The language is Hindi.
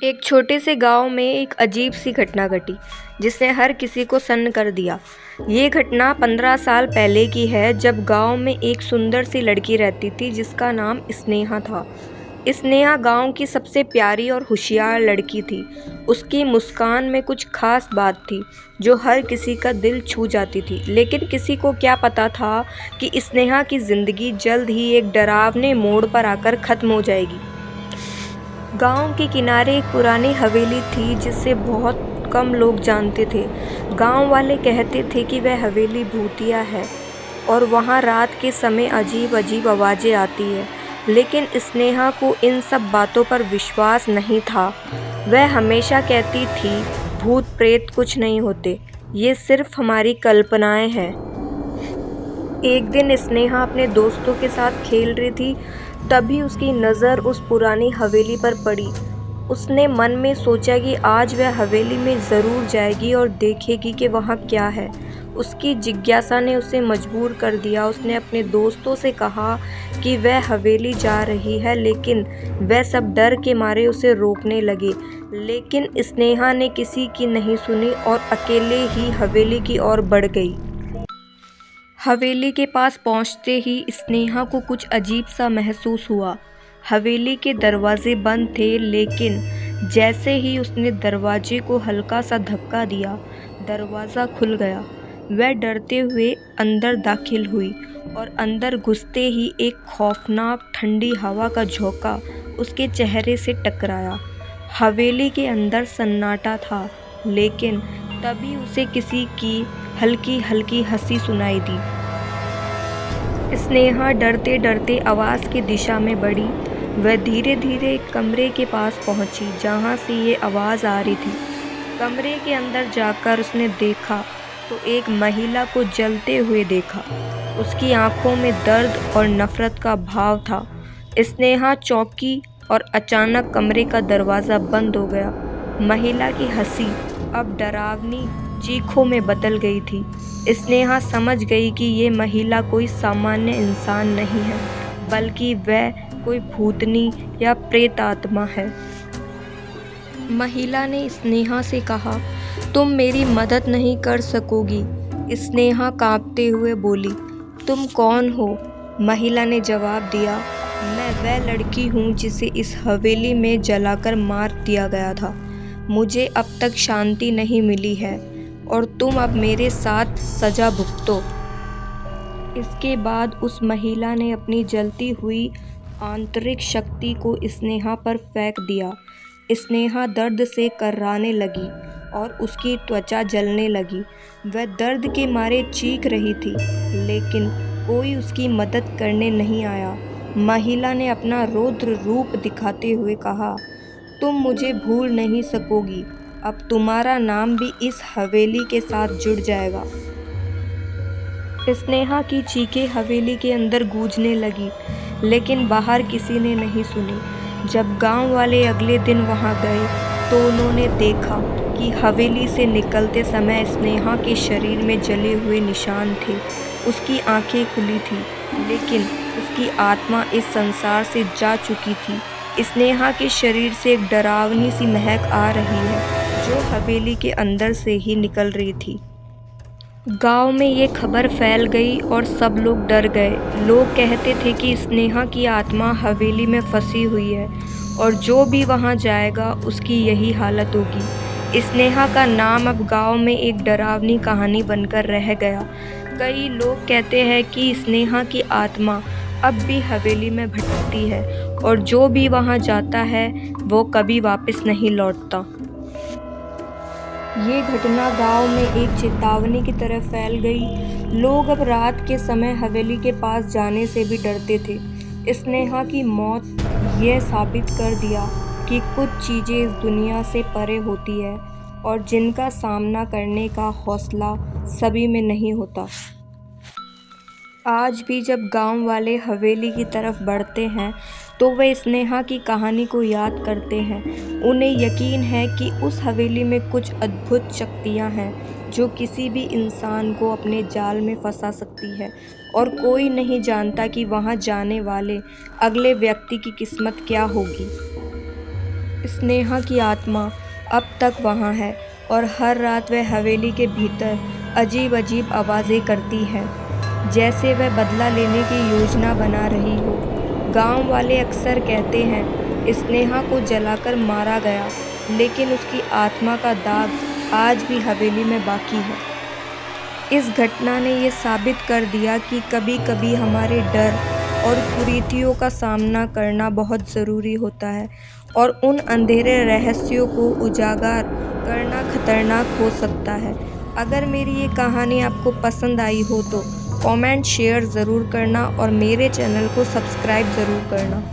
एक छोटे से गांव में एक अजीब सी घटना घटी जिसने हर किसी को सन्न कर दिया। ये घटना 15 साल पहले की है, जब गांव में एक सुंदर सी लड़की रहती थी जिसका नाम स्नेहा था। स्नेहा गांव की सबसे प्यारी और होशियार लड़की थी। उसकी मुस्कान में कुछ खास बात थी जो हर किसी का दिल छू जाती थी। लेकिन किसी को क्या पता था कि स्नेहा की ज़िंदगी जल्द ही एक डरावने मोड़ पर आकर ख़त्म हो जाएगी। गांव के किनारे एक पुरानी हवेली थी जिसे बहुत कम लोग जानते थे। गांव वाले कहते थे कि वह हवेली भूतिया है और वहां रात के समय अजीब अजीब आवाज़ें आती है। लेकिन स्नेहा को इन सब बातों पर विश्वास नहीं था। वह हमेशा कहती थी, भूत प्रेत कुछ नहीं होते, ये सिर्फ हमारी कल्पनाएं हैं। एक दिन स्नेहा अपने दोस्तों के साथ खेल रही थी, तभी उसकी नज़र उस पुरानी हवेली पर पड़ी। उसने मन में सोचा कि आज वह हवेली में ज़रूर जाएगी और देखेगी कि वहाँ क्या है। उसकी जिज्ञासा ने उसे मजबूर कर दिया। उसने अपने दोस्तों से कहा कि वह हवेली जा रही है, लेकिन वह सब डर के मारे उसे रोकने लगे। लेकिन स्नेहा ने किसी की नहीं सुनी और अकेले ही हवेली की ओर बढ़ गई। हवेली के पास पहुंचते ही स्नेहा को कुछ अजीब सा महसूस हुआ। हवेली के दरवाजे बंद थे, लेकिन जैसे ही उसने दरवाजे को हल्का सा धक्का दिया, दरवाज़ा खुल गया। वह डरते हुए अंदर दाखिल हुई और अंदर घुसते ही एक खौफनाक ठंडी हवा का झोंका उसके चेहरे से टकराया। हवेली के अंदर सन्नाटा था, लेकिन तभी उसे किसी की हल्की हल्की हंसी सुनाई दी। स्नेहा डरते डरते आवाज़ की दिशा में बढ़ी। वह धीरे धीरे एक कमरे के पास पहुंची जहां से ये आवाज़ आ रही थी। कमरे के अंदर जाकर उसने देखा तो एक महिला को जलते हुए देखा। उसकी आंखों में दर्द और नफरत का भाव था। स्नेहा चौंकी और अचानक कमरे का दरवाज़ा बंद हो गया। महिला की हंसी अब डरावनी चीखों में बदल गई थी। स्नेहा समझ गई कि ये महिला कोई सामान्य इंसान नहीं है, बल्कि वह कोई भूतनी या प्रेत आत्मा है। महिला ने स्नेहा से कहा, तुम मेरी मदद नहीं कर सकोगी। स्नेहा कांपते हुए बोली, तुम कौन हो? महिला ने जवाब दिया, मैं वह लड़की हूँ जिसे इस हवेली में जलाकर मार दिया गया था। मुझे अब तक शांति नहीं मिली है और तुम अब मेरे साथ सजा भुगतो। इसके बाद उस महिला ने अपनी जलती हुई आंतरिक शक्ति को स्नेहा पर फेंक दिया। स्नेहा दर्द से कर्राने लगी और उसकी त्वचा जलने लगी। वह दर्द के मारे चीख रही थी, लेकिन कोई उसकी मदद करने नहीं आया। महिला ने अपना रौद्र रूप दिखाते हुए कहा, तुम मुझे भूल नहीं सकोगी। अब तुम्हारा नाम भी इस हवेली के साथ जुड़ जाएगा। स्नेहा की चीखें हवेली के अंदर गूंजने लगी, लेकिन बाहर किसी ने नहीं सुनी। जब गांव वाले अगले दिन वहां गए तो उन्होंने देखा कि हवेली से निकलते समय स्नेहा के शरीर में जले हुए निशान थे। उसकी आंखें खुली थी, लेकिन उसकी आत्मा इस संसार से जा चुकी थी। स्नेहा के शरीर से एक डरावनी सी महक आ रही है जो हवेली के अंदर से ही निकल रही थी। गांव में ये खबर फैल गई और सब लोग डर गए। लोग कहते थे कि स्नेहा की आत्मा हवेली में फंसी हुई है और जो भी वहां जाएगा उसकी यही हालत होगी। स्नेहा का नाम अब गांव में एक डरावनी कहानी बनकर रह गया। कई लोग कहते हैं कि स्नेहा की आत्मा अब भी हवेली में भटकती है और जो भी वहां जाता है वो कभी वापस नहीं लौटता। ये घटना गांव में एक चेतावनी की तरह फैल गई। लोग अब रात के समय हवेली के पास जाने से भी डरते थे। स्नेहा की मौत यह साबित कर दिया कि कुछ चीज़ें इस दुनिया से परे होती है और जिनका सामना करने का हौसला सभी में नहीं होता। आज भी जब गांव वाले हवेली की तरफ बढ़ते हैं तो वे स्नेहा की कहानी को याद करते हैं। उन्हें यकीन है कि उस हवेली में कुछ अद्भुत शक्तियां हैं जो किसी भी इंसान को अपने जाल में फंसा सकती है और कोई नहीं जानता कि वहां जाने वाले अगले व्यक्ति की किस्मत क्या होगी। स्नेहा की आत्मा अब तक वहाँ है और हर रात वह हवेली के भीतर अजीब अजीब आवाज़ें करती है, जैसे वह बदला लेने की योजना बना रही हो। गांव वाले अक्सर कहते हैं स्नेहा को जलाकर मारा गया, लेकिन उसकी आत्मा का दाग आज भी हवेली में बाकी है। इस घटना ने ये साबित कर दिया कि कभी कभी हमारे डर और कुरीतियों का सामना करना बहुत ज़रूरी होता है और उन अंधेरे रहस्यों को उजागर करना खतरनाक हो सकता है। अगर मेरी ये कहानी आपको पसंद आई हो तो कमेंट शेयर ज़रूर करना और मेरे चैनल को सब्सक्राइब ज़रूर करना।